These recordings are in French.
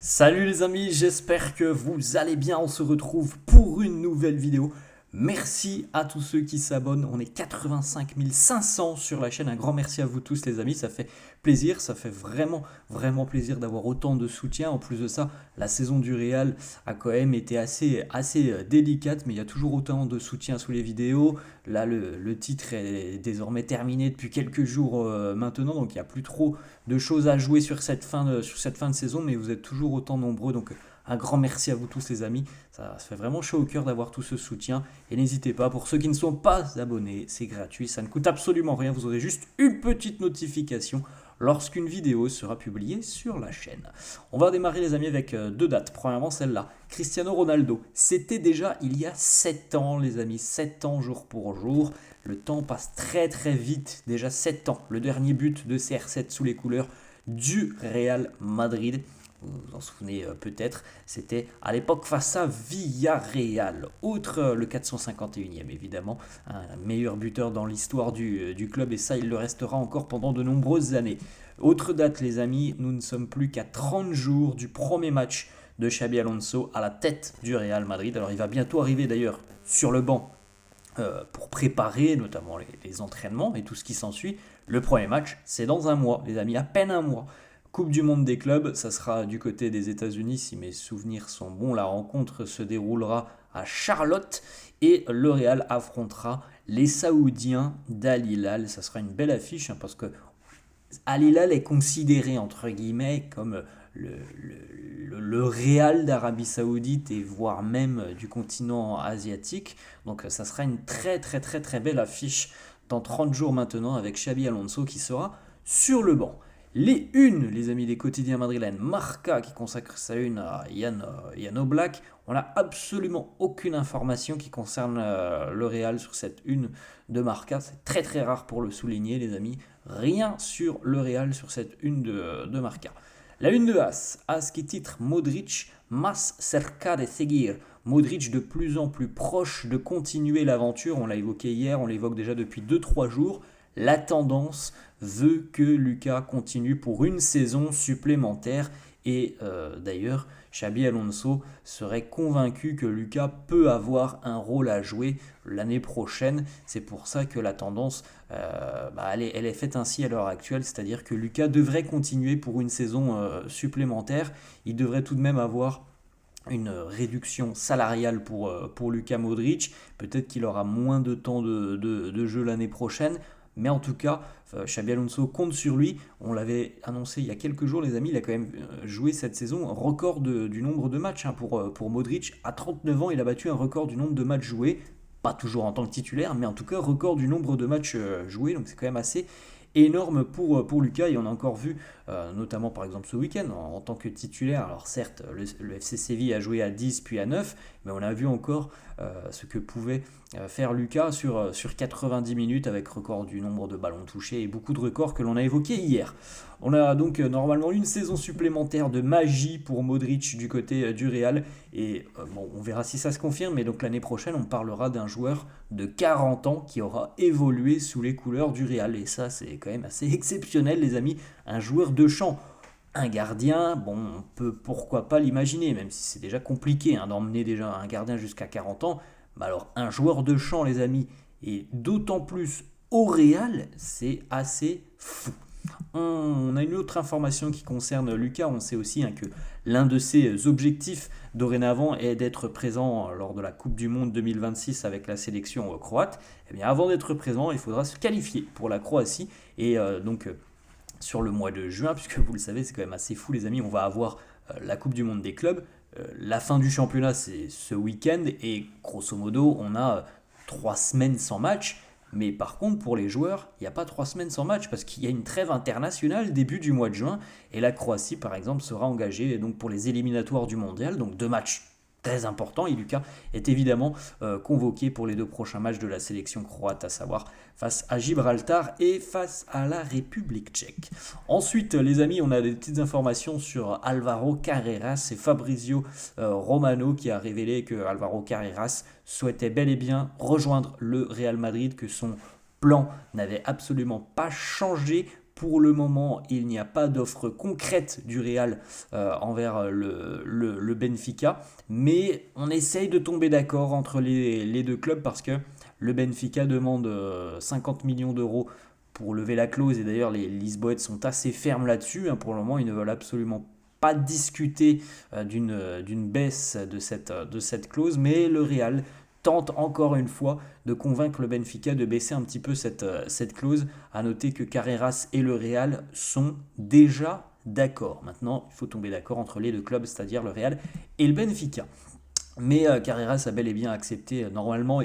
Salut les amis, j'espère que vous allez bien. On se retrouve pour une nouvelle vidéo. Merci à tous ceux qui s'abonnent. On est 85 500 sur la chaîne. Un grand merci à vous tous les amis. Ça fait plaisir. Ça fait vraiment plaisir d'avoir autant de soutien. En plus de ça, la saison du Real a quand même été assez délicate. Mais il y a toujours autant de soutien sous les vidéos. Là, le titre est désormais terminé depuis quelques jours maintenant. Donc il n'y a plus trop de choses à jouer sur cette fin de saison, mais vous êtes toujours autant nombreux, donc un grand merci à vous tous les amis, ça fait vraiment chaud au cœur d'avoir tout ce soutien, et n'hésitez pas, pour ceux qui ne sont pas abonnés, c'est gratuit, ça ne coûte absolument rien, vous aurez juste une petite notification lorsqu'une vidéo sera publiée sur la chaîne. On va démarrer les amis avec deux dates. Premièrement celle-là, Cristiano Ronaldo. C'était déjà il y a 7 ans les amis, 7 ans jour pour jour. Le temps passe très vite, déjà 7 ans. Le dernier but de CR7 sous les couleurs du Real Madrid. Vous vous en souvenez peut-être, c'était à l'époque face à Villarreal. Outre le 451e évidemment, un meilleur buteur dans l'histoire du club, et ça il le restera encore pendant de nombreuses années. Autre date les amis, nous ne sommes plus qu'à 30 jours du premier match de Xabi Alonso à la tête du Real Madrid. Alors il va bientôt arriver d'ailleurs sur le banc pour préparer notamment les entraînements et tout ce qui s'ensuit. Le premier match, c'est dans un mois, les amis, à peine un mois. Coupe du monde des clubs, ça sera du côté des États-Unis si mes souvenirs sont bons. La rencontre se déroulera à Charlotte et le Real affrontera les Saoudiens d'Al Hilal. Ça sera une belle affiche parce que Al Hilal est considéré entre guillemets comme le Real d'Arabie Saoudite et voire même du continent asiatique. Donc ça sera une très belle affiche dans 30 jours maintenant avec Xabi Alonso qui sera sur le banc. Les unes, les amis des quotidiens madrilènes, Marca qui consacre sa une à Yann Oblak. On n'a absolument aucune information qui concerne le Real sur cette une de Marca. C'est très rare pour le souligner les amis. Rien sur le Real sur cette une de Marca. La une de As qui titre Modric, más cerca de seguir. Modric de plus en plus proche de continuer l'aventure, on l'a évoqué hier, on l'évoque déjà depuis 2-3 jours. La tendance veut que Lucas continue pour une saison supplémentaire et d'ailleurs Xabi Alonso serait convaincu que Lucas peut avoir un rôle à jouer l'année prochaine. C'est pour ça que la tendance elle est faite ainsi à l'heure actuelle, c'est-à-dire que Lucas devrait continuer pour une saison supplémentaire. Il devrait tout de même avoir une réduction salariale pour Luka Modric. Peut-être qu'il aura moins de temps de jeu l'année prochaine. Mais en tout cas, Xabi Alonso compte sur lui. On l'avait annoncé il y a quelques jours, les amis. Il a quand même joué cette saison un record du nombre de matchs pour Modric. À 39 ans, il a battu un record du nombre de matchs joués. Pas toujours en tant que titulaire, mais en tout cas, record du nombre de matchs joués. Donc c'est quand même assez énorme pour Lucas. Et on a encore vu, notamment par exemple ce week-end, en tant que titulaire. Alors certes, le FC Séville a joué à 10 puis à 9, mais on a vu encore ce que pouvait faire Lucas sur 90 minutes avec record du nombre de ballons touchés et beaucoup de records que l'on a évoqués hier. On a donc normalement une saison supplémentaire de magie pour Modric du côté du Real et bon, on verra si ça se confirme, mais donc l'année prochaine on parlera d'un joueur de 40 ans qui aura évolué sous les couleurs du Real et ça c'est quand même assez exceptionnel les amis, un joueur de champ. Un gardien, bon, on peut pourquoi pas l'imaginer, même si c'est déjà compliqué d'emmener déjà un gardien jusqu'à 40 ans. Mais alors, un joueur de champ, les amis, et d'autant plus au Real, c'est assez fou. On a une autre information qui concerne Lucas. On sait aussi que l'un de ses objectifs dorénavant est d'être présent lors de la Coupe du Monde 2026 avec la sélection croate. Eh bien, avant d'être présent, il faudra se qualifier pour la Croatie. Et sur le mois de juin, puisque vous le savez, c'est quand même assez fou les amis, on va avoir la Coupe du Monde des clubs. La fin du championnat, c'est ce week-end, et grosso modo, on a 3 semaines sans match. Mais par contre, pour les joueurs, il n'y a pas 3 semaines sans match, parce qu'il y a une trêve internationale début du mois de juin, et la Croatie, par exemple, sera engagée donc, pour les éliminatoires du mondial, donc 2 matchs très important et Lucas est évidemment convoqué pour les 2 prochains matchs de la sélection croate, à savoir face à Gibraltar et face à la République tchèque. Ensuite les amis, on a des petites informations sur Alvaro Carreras et Fabrizio Romano qui a révélé que Alvaro Carreras souhaitait bel et bien rejoindre le Real Madrid, que son plan n'avait absolument pas changé Pour le moment, il n'y a pas d'offre concrète du Real envers le Benfica, mais on essaye de tomber d'accord entre les deux clubs parce que le Benfica demande 50 millions d'euros pour lever la clause, et d'ailleurs les Lisboètes sont assez fermes là-dessus. Pour le moment, ils ne veulent absolument pas discuter d'une baisse de cette clause, mais le Real tente encore une fois de convaincre le Benfica de baisser un petit peu cette clause. À noter que Carreras et le Real sont déjà d'accord. Maintenant, il faut tomber d'accord entre les deux clubs, c'est-à-dire le Real et le Benfica. Mais Carreras a bel et bien accepté, normalement,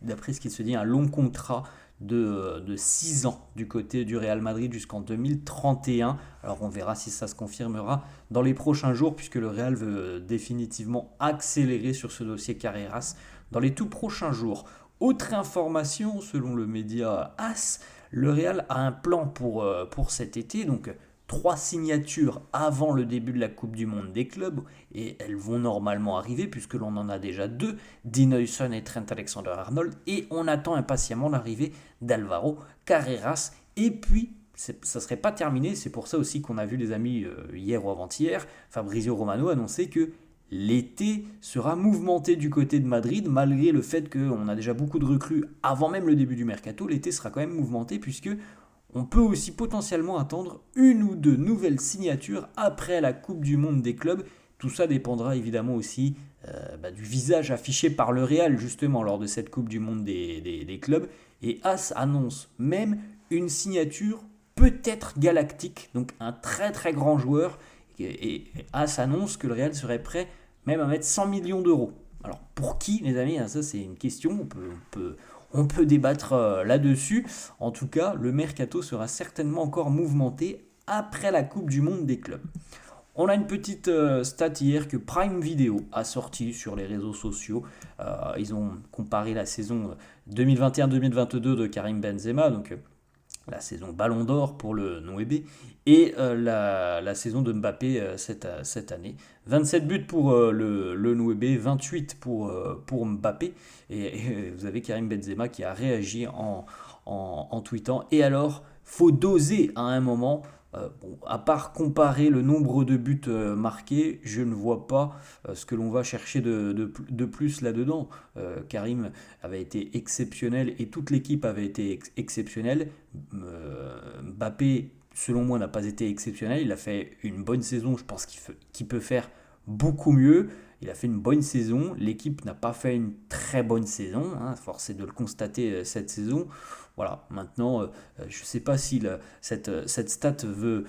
d'après ce qu'il se dit, un long contrat de 6 ans du côté du Real Madrid jusqu'en 2031. Alors on verra si ça se confirmera dans les prochains jours, puisque le Real veut définitivement accélérer sur ce dossier Carreras dans les tout prochains jours. Autre information, selon le média AS, le Real a un plan pour cet été, donc 3 signatures avant le début de la Coupe du Monde des clubs, et elles vont normalement arriver puisque l'on en a déjà 2, Dean Huijsen et Trent Alexander-Arnold, et on attend impatiemment l'arrivée d'Alvaro Carreras. Et puis, ça ne serait pas terminé, c'est pour ça aussi qu'on a vu les amis hier ou avant-hier, Fabrizio Romano annoncer que l'été sera mouvementé du côté de Madrid, malgré le fait qu'on a déjà beaucoup de recrues avant même le début du mercato. L'été sera quand même mouvementé puisque on peut aussi potentiellement attendre 1 ou 2 nouvelles signatures après la Coupe du Monde des clubs. Tout ça dépendra évidemment aussi du visage affiché par le Real justement lors de cette Coupe du Monde des clubs. Et AS annonce même une signature peut-être galactique, donc un très très grand joueur. Et AS annonce que le Real serait prêt même à mettre 100 millions d'euros. Alors pour qui, les amis, ça c'est une question, on peut débattre là-dessus. En tout cas, le mercato sera certainement encore mouvementé après la Coupe du Monde des clubs. On a une petite stat hier que Prime Video a sorti sur les réseaux sociaux. Ils ont comparé la saison 2021-2022 de Karim Benzema, donc la saison Ballon d'Or pour le Noébé, et la saison de Mbappé cette année. 27 buts pour le Noébé, 28 pour Mbappé, et vous avez Karim Benzema qui a réagi en tweetant « Et alors, faut doser à un moment ». À part comparer le nombre de buts marqués, je ne vois pas ce que l'on va chercher de plus là-dedans. Karim avait été exceptionnel et toute l'équipe avait été exceptionnelle. Mbappé, selon moi, n'a pas été exceptionnel. Il a fait une bonne saison, je pense qu'il peut faire beaucoup mieux. Il a fait une bonne saison. L'équipe n'a pas fait une très bonne saison. Force est de le constater cette saison. Voilà, maintenant, je ne sais pas si cette stat veut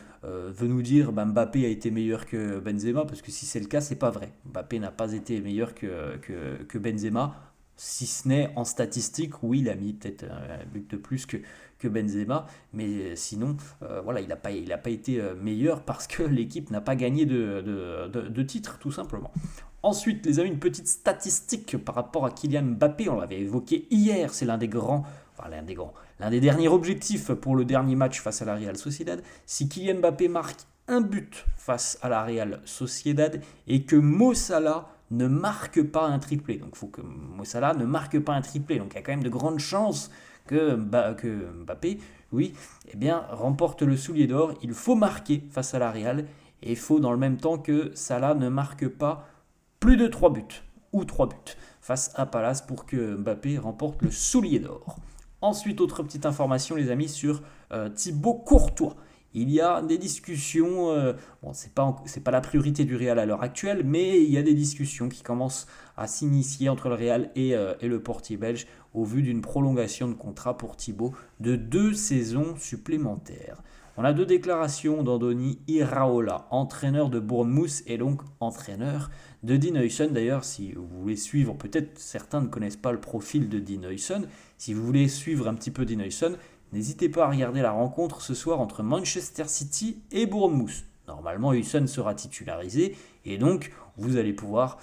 nous dire Mbappé a été meilleur que Benzema, parce que si c'est le cas, c'est pas vrai. Mbappé n'a pas été meilleur que Benzema, si ce n'est en statistique, oui, il a mis peut-être un but de plus que Benzema, mais sinon, voilà, il n'a pas été meilleur parce que l'équipe n'a pas gagné de titre, tout simplement. Ensuite, les amis, une petite statistique par rapport à Kylian Mbappé, on l'avait évoqué hier, c'est l'un des derniers objectifs pour le dernier match face à la Real Sociedad. Si Kylian Mbappé marque un but face à la Real Sociedad et que Mo Salah ne marque pas un triplé, donc il faut que Mo Salah ne marque pas un triplé, donc il y a quand même de grandes chances que Mbappé, oui, remporte le soulier d'or. Il faut marquer face à la Real et il faut dans le même temps que Salah ne marque pas plus de 3 buts ou 3 buts face à Palace pour que Mbappé remporte le soulier d'or. Ensuite, autre petite information, les amis, sur Thibaut Courtois. Il y a des discussions, c'est pas la priorité du Real à l'heure actuelle, mais il y a des discussions qui commencent à s'initier entre le Real et le portier belge au vu d'une prolongation de contrat pour Thibaut de 2 saisons supplémentaires. On a 2 déclarations d'Andoni Iraola, entraîneur de Bournemouth et donc entraîneur de Dean Huijsen. D'ailleurs, si vous voulez suivre, peut-être certains ne connaissent pas le profil de Dean Huijsen, si vous voulez suivre un petit peu Dean Huijsen, n'hésitez pas à regarder la rencontre ce soir entre Manchester City et Bournemouth. Normalement, Huijsen sera titularisé et donc vous allez pouvoir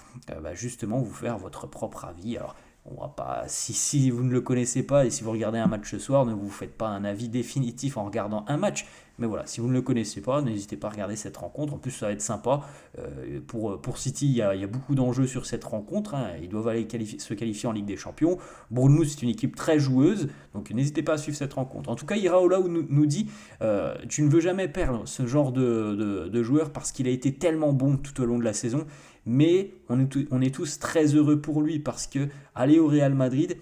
justement vous faire votre propre avis. Alors, on va pas, si vous ne le connaissez pas et si vous regardez un match ce soir, ne vous faites pas un avis définitif en regardant un match, Mais voilà, si vous ne le connaissez pas, n'hésitez pas à regarder cette rencontre. En plus, ça va être sympa. Pour City, il y a beaucoup d'enjeux sur cette rencontre. Hein. Ils doivent aller se qualifier en Ligue des Champions. Bournemouth, c'est une équipe très joueuse. Donc n'hésitez pas à suivre cette rencontre. En tout cas, Iraola nous dit tu ne veux jamais perdre ce genre de joueur parce qu'il a été tellement bon tout au long de la saison. Mais on est tous très heureux pour lui parce que aller au Real Madrid,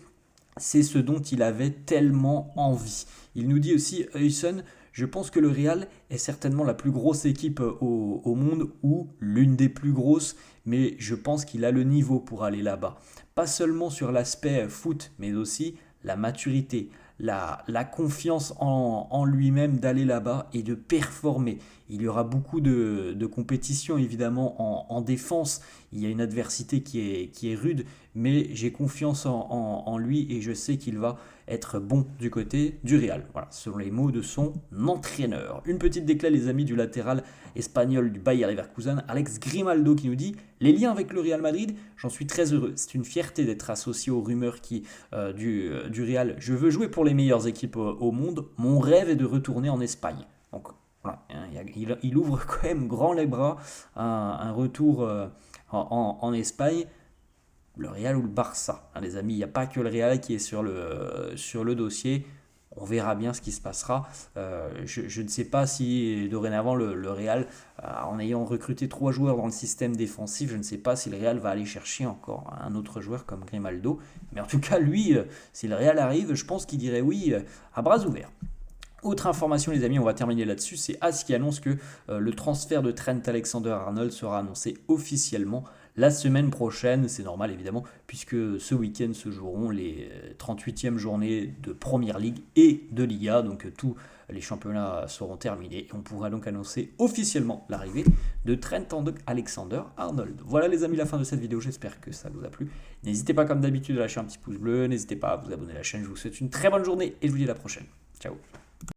c'est ce dont il avait tellement envie. Il nous dit aussi, Huyson, je pense que le Real est certainement la plus grosse équipe au monde, ou l'une des plus grosses, mais je pense qu'il a le niveau pour aller là-bas. Pas seulement sur l'aspect foot, mais aussi la maturité, la confiance en lui-même d'aller là-bas et de performer. Il y aura beaucoup de compétition évidemment en défense. Il y a une adversité qui est rude, mais j'ai confiance en lui et je sais qu'il va être bon du côté du Real. Voilà, selon les mots de son entraîneur. Une petite déclat, les amis, du latéral espagnol du Bayer Leverkusen, Alex Grimaldo, qui nous dit les liens avec le Real Madrid, j'en suis très heureux. C'est une fierté d'être associé aux rumeurs du Real. Je veux jouer pour les meilleures équipes au monde. Mon rêve est de retourner en Espagne. Donc voilà, il ouvre quand même grand les bras à un retour en Espagne. Le Real ou le Barça, hein, les amis, il n'y a pas que le Real qui est sur le dossier. On verra bien ce qui se passera. Je ne sais pas si dorénavant le Real, en ayant recruté 3 joueurs dans le système défensif, je ne sais pas si le Real va aller chercher encore un autre joueur comme Grimaldo. Mais en tout cas, lui, si le Real arrive, je pense qu'il dirait oui à bras ouverts. Autre information, les amis, on va terminer là-dessus, c'est AS qui annonce que le transfert de Trent Alexander-Arnold sera annoncé officiellement la semaine prochaine. C'est normal évidemment, puisque ce week-end se joueront les 38e journées de Premier League et de Liga, donc tous les championnats seront terminés et on pourra donc annoncer officiellement l'arrivée de Trent Alexander-Arnold. Voilà les amis, la fin de cette vidéo, j'espère que ça vous a plu. N'hésitez pas comme d'habitude à lâcher un petit pouce bleu, n'hésitez pas à vous abonner à la chaîne, je vous souhaite une très bonne journée et je vous dis à la prochaine. Ciao.